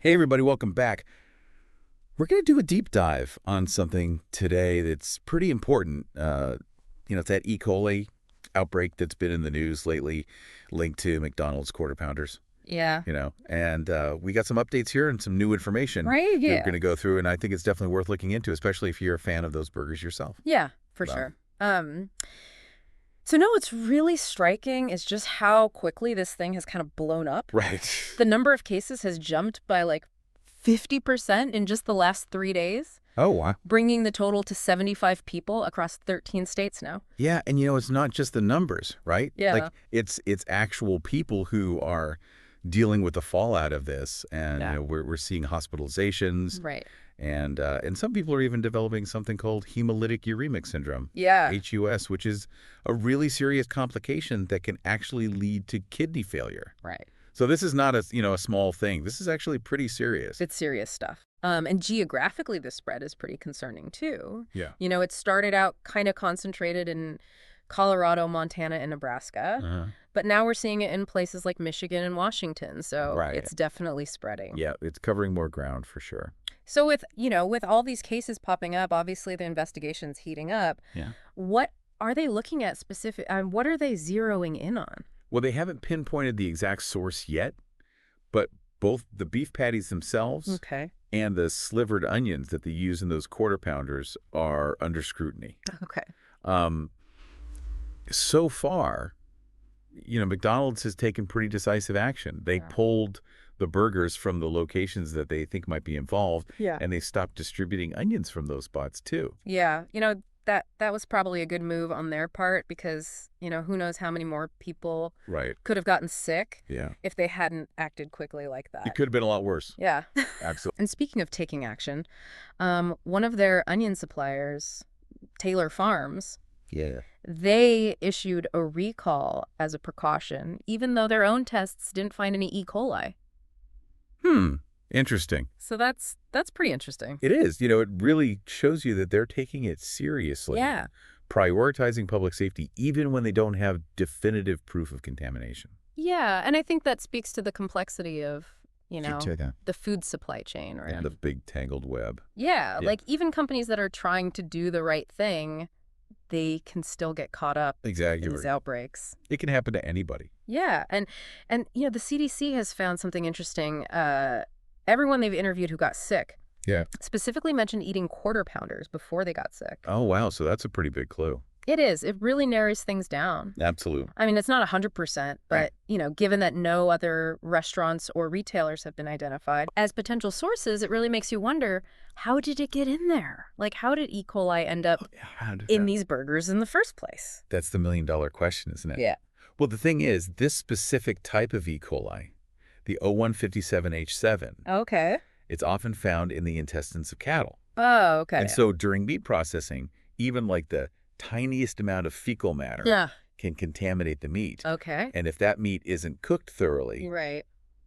Hey, everybody, welcome back. We're going to do a deep dive on something today that's pretty important. It's that E. coli outbreak that's been in the news lately, linked to McDonald's Quarter Pounders. Yeah. And we got some updates here and some new information Right? we're Yeah. going to go through, and I think it's definitely worth looking into, especially if you're a fan of those burgers yourself. Yeah, for Well. sure. So no, what's really striking is just how quickly this thing has kind of blown up. Right. The number of cases has jumped by like 50% in just the last 3 days, Oh, wow. bringing the total to 75 people across 13 states now. Yeah, and it's not just the numbers, right? Yeah. Like it's actual people who are dealing with the fallout of this, and Yeah. we're seeing hospitalizations, Right. and some people are even developing something called hemolytic uremic syndrome, Yeah. HUS, which is a really serious complication that can actually lead to kidney failure. Right. So this is not a small thing. This is actually pretty serious. It's serious stuff. And geographically, the spread is pretty concerning, too. Yeah. It started out kind of concentrated in Colorado, Montana, and Nebraska. Uh-huh. But now we're seeing it in places like Michigan and Washington. So Right. it's definitely spreading. Yeah, it's covering more ground for sure. So with all these cases popping up, obviously the investigation's heating up. Yeah. What are they looking at specific? What are they zeroing in on? Well, they haven't pinpointed the exact source yet, but both the beef patties themselves Okay. and the slivered onions that they use in those quarter pounders are under scrutiny. Okay. So far, McDonald's has taken pretty decisive action. They Yeah. pulled the burgers from the locations that they think might be involved, Yeah. and they stopped distributing onions from those spots too. Yeah. That was probably a good move on their part because, who knows how many more people Right. could have gotten sick Yeah. if they hadn't acted quickly like It that. could have been a lot worse. Yeah. Absolutely. And speaking of taking action, one of their onion suppliers, Taylor Farms, Yeah. they issued a recall as a precaution, even though their own tests didn't find any E. coli. Interesting. So that's pretty interesting. It is. It really shows you that they're taking it seriously. Yeah. Prioritizing public safety even when they don't have definitive proof of contamination. Yeah, and I think that speaks to the complexity of, The the food supply chain, right? big tangled web. Yeah, Yeah. like even companies that are trying to do the right thing, they can still get caught up Exactly. in these outbreaks. It can happen to anybody. Yeah, and the CDC has found something interesting. Everyone they've interviewed who got sick Yeah. specifically mentioned eating quarter pounders before they got sick. Oh, wow. So that's a pretty big clue. It is. It really narrows things down. Absolutely. I mean, it's not 100%, but, given that no other restaurants or retailers have been identified as potential sources, it really makes you wonder, how did it get in there? Like, how did E. coli end up in these burgers in the first place? That's the million-dollar question, isn't it? Yeah. Well, the thing is, this specific type of E. coli, the O157H7, Okay. it's often found in the intestines of cattle. Oh, okay. And so during meat processing, even like the tiniest amount of fecal matter Yeah. can contaminate the meat. Okay. And if that meat isn't cooked thoroughly, Right.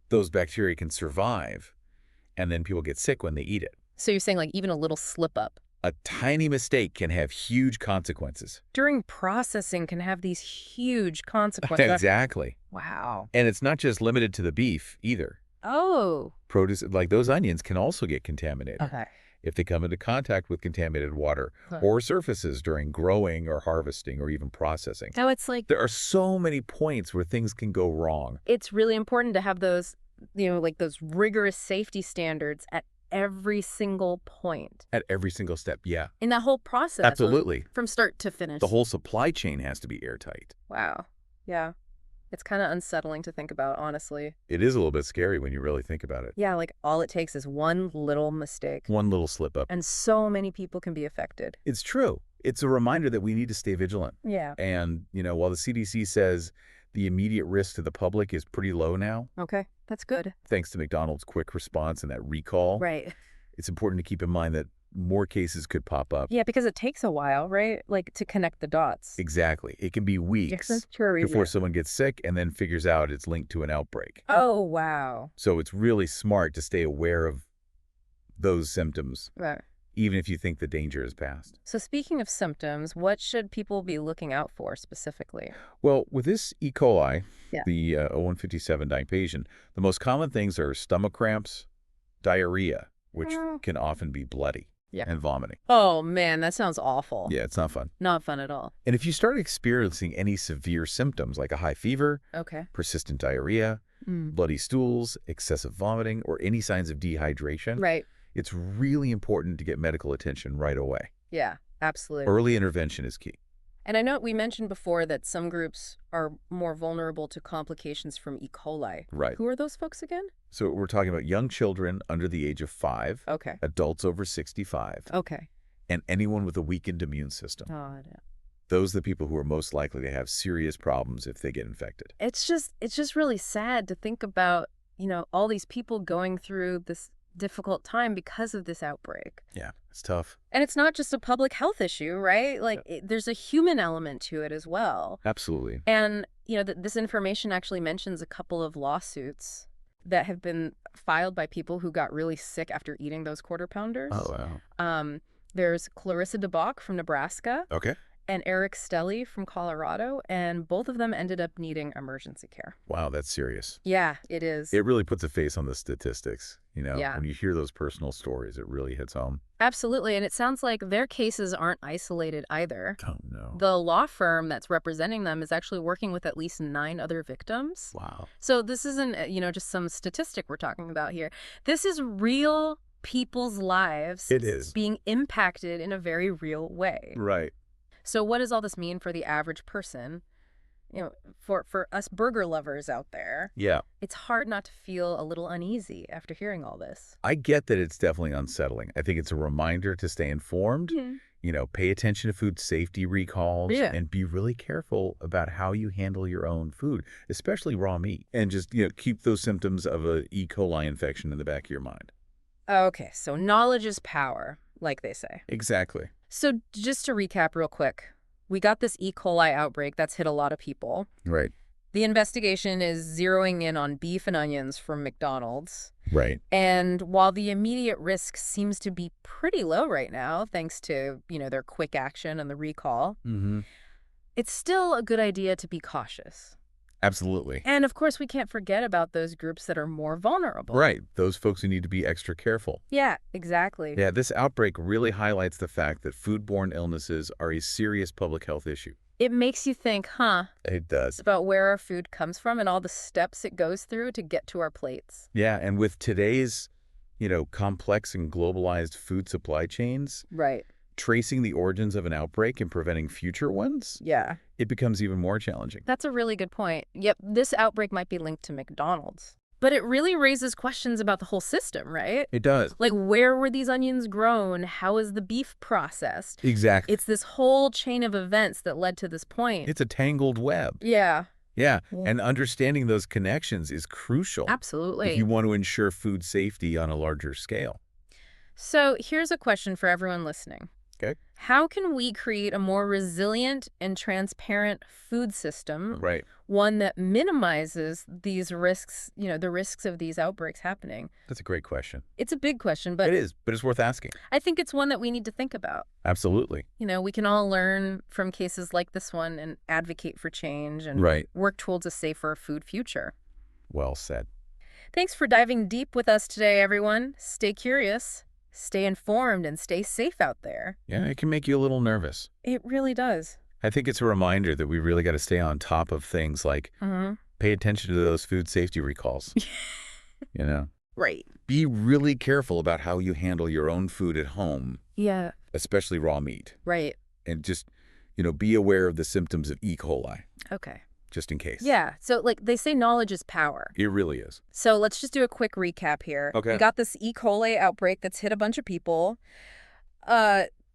those bacteria can survive, and then people get sick when they eat it. So you're saying like even a little slip up A tiny mistake can have huge consequences. during processing can have these huge consequences. Exactly. Wow. And it's not just limited to the beef either. Oh. Produce, like those onions, can also get contaminated Okay. if they come into contact with contaminated water Huh. or surfaces during growing or harvesting or even processing. So it's like There are so many points where things can go wrong. it's really important to have those, like those rigorous safety standards at every single point At every single step, yeah. in that whole process. Absolutely. From start to finish. The whole supply chain has to be airtight. Wow. Yeah. It's kind of unsettling to think about, honestly. It is a little bit scary when you really think about it. Yeah, like all it takes is one little mistake. One little slip up. And so many people can be affected. It's true. It's a reminder that we need to stay vigilant. Yeah. And, while the CDC says the immediate risk to the public is pretty low now, Okay. That's good. thanks to McDonald's quick response and that recall, Right. it's important to keep in mind that more cases could pop up. Yeah, because it takes a while, right? Like to connect the dots. Exactly. It can be weeks before someone gets sick and then figures out it's linked to an outbreak. Oh, wow. So it's really smart to stay aware of those symptoms, Right. even if you think the danger is past. So speaking of symptoms, what should people be looking out for specifically? Well, with this E. coli, Yeah. the O157 patient, the most common things are stomach cramps, diarrhea, which can often be bloody, Yeah. and vomiting. Oh, man, that sounds awful. Yeah, it's not fun. Not fun at all. And if you start experiencing any severe symptoms like a high fever, Okay. persistent diarrhea, bloody stools, excessive vomiting, or any signs of dehydration, Right. it's really important to get medical attention right away. Yeah, absolutely. Early intervention is key. And I know we mentioned before that some groups are more vulnerable to complications from E. coli. Right. Who are those folks again? So we're talking about young children under the age of 5, Okay. adults over 65, Okay. and anyone with a weakened immune system. Oh, yeah. Those are the people who are most likely to have serious problems if they get infected. It's just really sad to think about, all these people going through this difficult time because of this outbreak. Yeah, it's tough. And it's not just a public health issue, right? Like, there's a human element to it as well. Absolutely. And, this information actually mentions a couple of lawsuits that have been filed by people who got really sick after eating those Quarter Pounders. Oh, wow. There's Clarissa DeBach from Nebraska Okay. and Eric Stelly from Colorado, and both of them ended up needing emergency care. Wow, that's serious. Yeah, it is. It really puts a face on the statistics. Yeah. When you hear those personal stories, it really hits home. Absolutely, and it sounds like their cases aren't isolated either. Oh, no. The law firm that's representing them is actually working with at least 9 other victims. Wow. So this isn't, just some statistic we're talking about here. This is real people's lives. It is. Being impacted in a very real way. Right. So what does all this mean for the average person? For us burger lovers out there, Yeah. it's hard not to feel a little uneasy after hearing all this. I get that it's definitely unsettling. I think it's a reminder to stay informed, pay attention to food safety recalls, Yeah. and be really careful about how you handle your own food, especially raw meat. And just, keep those symptoms of a E. coli infection in the back of your mind. Okay, so knowledge is power, like they say. Exactly. So just to recap real quick, we got this E. coli outbreak that's hit a lot of people. Right. The investigation is zeroing in on beef and onions from McDonald's. Right. And while the immediate risk seems to be pretty low right now, thanks to, their quick action and the recall, it's still a good idea to be cautious. Absolutely. And of course, we can't forget about those groups that are more vulnerable. Right. Those folks who need to be extra careful. Yeah, exactly. Yeah, this outbreak really highlights the fact that foodborne illnesses are a serious public health issue. It makes you think, It does. about where our food comes from and all the steps it goes through to get to our plates. Yeah, and with today's, complex and globalized food supply chains, Right. tracing the origins of an outbreak and preventing future ones, Yeah. it becomes even more challenging. That's a really good point. Yep, this outbreak might be linked to McDonald's. But it really raises questions about the whole system, right? It does. Like, where were these onions grown? How is the beef processed? Exactly. It's this whole chain of events that led to this point. It's a tangled web. Yeah. Yeah, Yeah. and understanding those connections is crucial Absolutely. if you want to ensure food safety on a larger scale. So here's a question for everyone listening. Okay. How can we create a more resilient and transparent food system, Right. one that minimizes these risks, the risks of these outbreaks happening? That's a great question. It's a big question, but It is, but it's worth asking. I think it's one that we need to think about. Absolutely. We can all learn from cases like this one and advocate for change and Right. work towards a safer food future. Well said. Thanks for diving deep with us today, everyone. Stay curious, stay informed, and stay safe out there. Yeah, it can make you a little nervous. It really does. I think it's a reminder that we really got to stay on top of things like pay attention to those food safety recalls. Right. Be really careful about how you handle your own food at home, Yeah. especially raw meat. Right. And just, be aware of the symptoms of E. coli, Okay. just in case. Yeah. So, like they say, knowledge is power. It really is. So let's just do a quick recap here. Okay. We got this E. coli outbreak that's hit a bunch of people.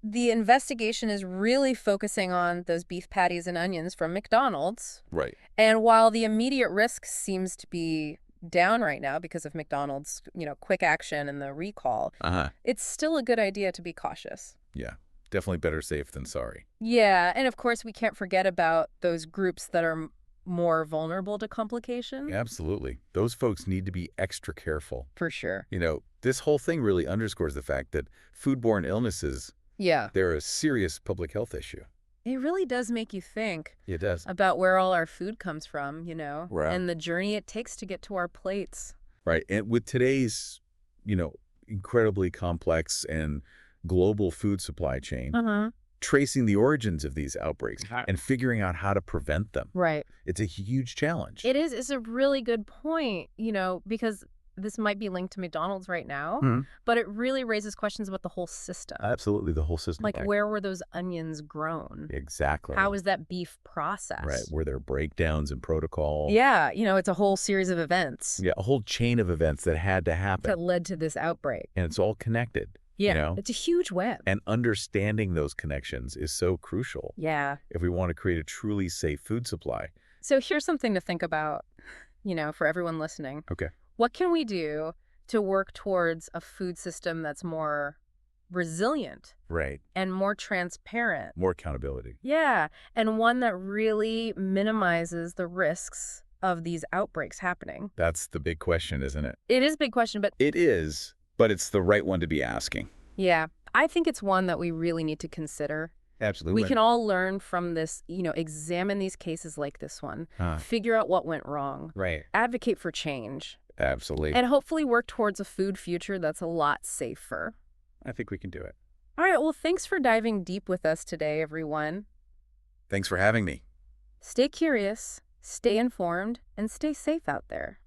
The investigation is really focusing on those beef patties and onions from McDonald's. Right. And while the immediate risk seems to be down right now because of McDonald's, quick action and the recall, it's still a good idea to be cautious. Yeah. Definitely better safe than sorry. Yeah. And of course, we can't forget about those groups that are more vulnerable to complications. Absolutely. Those folks need to be extra careful. For sure. This whole thing really underscores the fact that foodborne illnesses, Yeah. they're a serious public health issue. It really does make you think It does. about where all our food comes from, Right. and the journey it takes to get to our plates. Right. And with today's incredibly complex and global food supply chain, Uh-huh. tracing the origins of these outbreaks Hi. and figuring out how to prevent them. Right. It's a huge challenge. It is. It's a really good point, because this might be linked to McDonald's right now, Mhm. but it really raises questions about the whole system. Absolutely, the whole system. Like, where were those onions grown? Exactly. How was that beef Right. processed? Were there breakdowns in protocol? Yeah, it's a whole series of events Yeah, a whole chain of events that had to happen. that led to this outbreak. And it's all connected. Yeah, it's a huge web. And understanding those connections is so crucial Yeah. if we want to create a truly safe food supply. So here's something to think about, for everyone listening. Okay. What can we do to work towards a food system that's more resilient Right. and more transparent? More accountability. Yeah, and one that really minimizes the risks of these outbreaks happening. That's the big question, isn't it? It is a big question, but It is, but it's the right one to be asking. yeah, I think it's one that we really need to consider. Absolutely. We can all learn from this, examine these cases like this one, figure out what went wrong, Right. advocate for change, Absolutely. and hopefully work towards a food future that's a lot safer. I think we can do it. All right, well, thanks for diving deep with us today, everyone. Thanks for having me. Stay curious, stay informed, and stay safe out there.